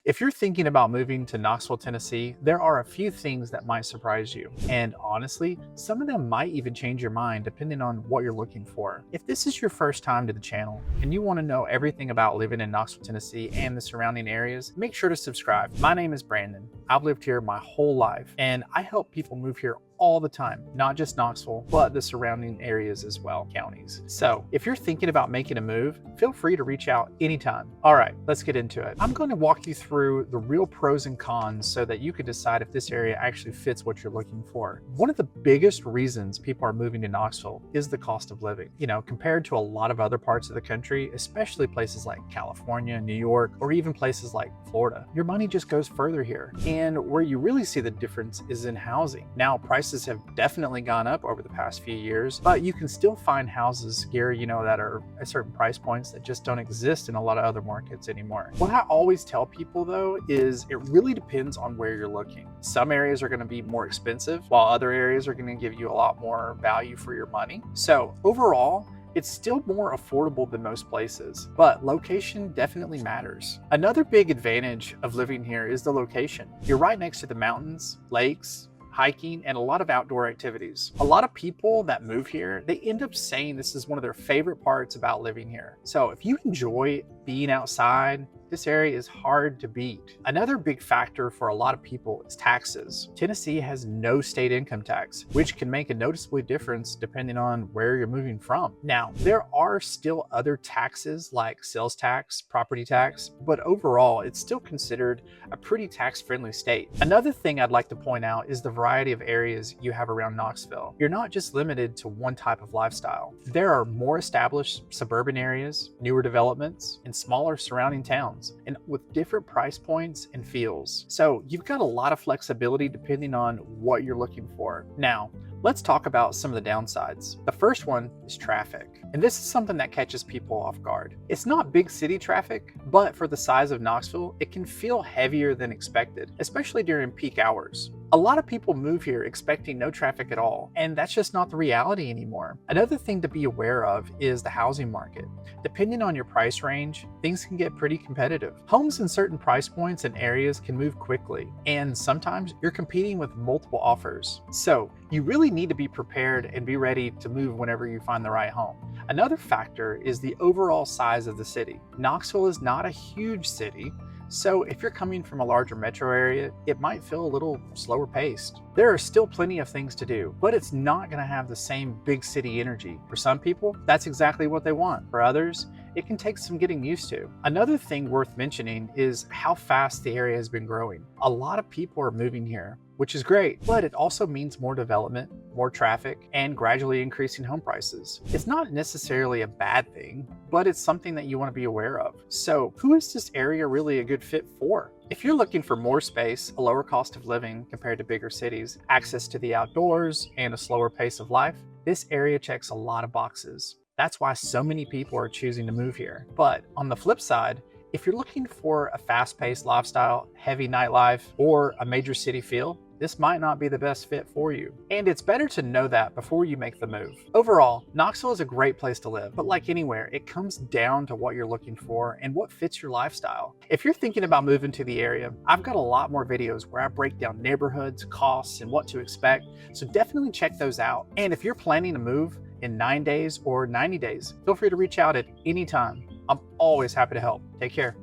If you're thinking about moving to Knoxville, Tennessee, there are a few things that might surprise you. And honestly, some of them might even change your mind depending on what you're looking for. If this is your first time to the channel and you want to know everything about living in Knoxville, Tennessee and the surrounding areas, make sure to subscribe. My name is Brandon. I've lived here my whole life and I help people move here all the time, not just Knoxville, but the surrounding areas as well, counties. So if you're thinking about making a move, feel free to reach out anytime. All right, let's get into it. I'm going to walk you through the real pros and cons so that you can decide if this area actually fits what you're looking for. One of the biggest reasons people are moving to Knoxville is the cost of living. You know, compared to a lot of other parts of the country, especially places like California, New York, or even places like Florida, your money just goes further here. And where you really see the difference is in housing. Now, prices have definitely gone up over the past few years, but you can still find houses here, that are at certain price points that just don't exist in a lot of other markets anymore. What I always tell people though is it really depends on where you're looking. Some areas are going to be more expensive, while other areas are going to give you a lot more value for your money. So overall, it's still more affordable than most places, but location definitely matters. Another big advantage of living here is the location. You're right next to the mountains, lakes, hiking, and a lot of outdoor activities. A lot of people that move here, they end up saying this is one of their favorite parts about living here. So if you enjoy being outside, this area is hard to beat. Another big factor for a lot of people is taxes. Tennessee has no state income tax, which can make a noticeable difference depending on where you're moving from. Now, there are still other taxes like sales tax, property tax, but overall, it's still considered a pretty tax-friendly state. Another thing I'd like to point out is the variety of areas you have around Knoxville. You're not just limited to one type of lifestyle. There are more established suburban areas, newer developments, and smaller surrounding towns, and with different price points and feels. So you've got a lot of flexibility depending on what you're looking for. Now, let's talk about some of the downsides. The first one is traffic. And this is something that catches people off guard. It's not big city traffic, but for the size of Knoxville, it can feel heavier than expected, especially during peak hours. A lot of people move here expecting no traffic at all, and that's just not the reality anymore. Another thing to be aware of is the housing market. Depending on your price range, things can get pretty competitive. Homes in certain price points and areas can move quickly, and sometimes you're competing with multiple offers. So you really need to be prepared and be ready to move whenever you find the right home. Another factor is the overall size of the city. Knoxville is not a huge city, so if you're coming from a larger metro area, it might feel a little slower paced. There are still plenty of things to do, but it's not going to have the same big city energy. For some people, that's exactly what they want. For others, it can take some getting used to. Another thing worth mentioning is how fast the area has been growing. A lot of people are moving here, which is great, but it also means more development, more traffic, and gradually increasing home prices. It's not necessarily a bad thing, but it's something that you want to be aware of. So who is this area really a good fit for? If you're looking for more space, a lower cost of living compared to bigger cities, access to the outdoors, and a slower pace of life, this area checks a lot of boxes. That's why so many people are choosing to move here. But on the flip side, if you're looking for a fast-paced lifestyle, heavy nightlife, or a major city feel, this might not be the best fit for you. And it's better to know that before you make the move. Overall, Knoxville is a great place to live, but like anywhere, it comes down to what you're looking for and what fits your lifestyle. If you're thinking about moving to the area, I've got a lot more videos where I break down neighborhoods, costs, and what to expect, so definitely check those out. And if you're planning to move in 9 days or 90 days, feel free to reach out at any time. I'm always happy to help. Take care.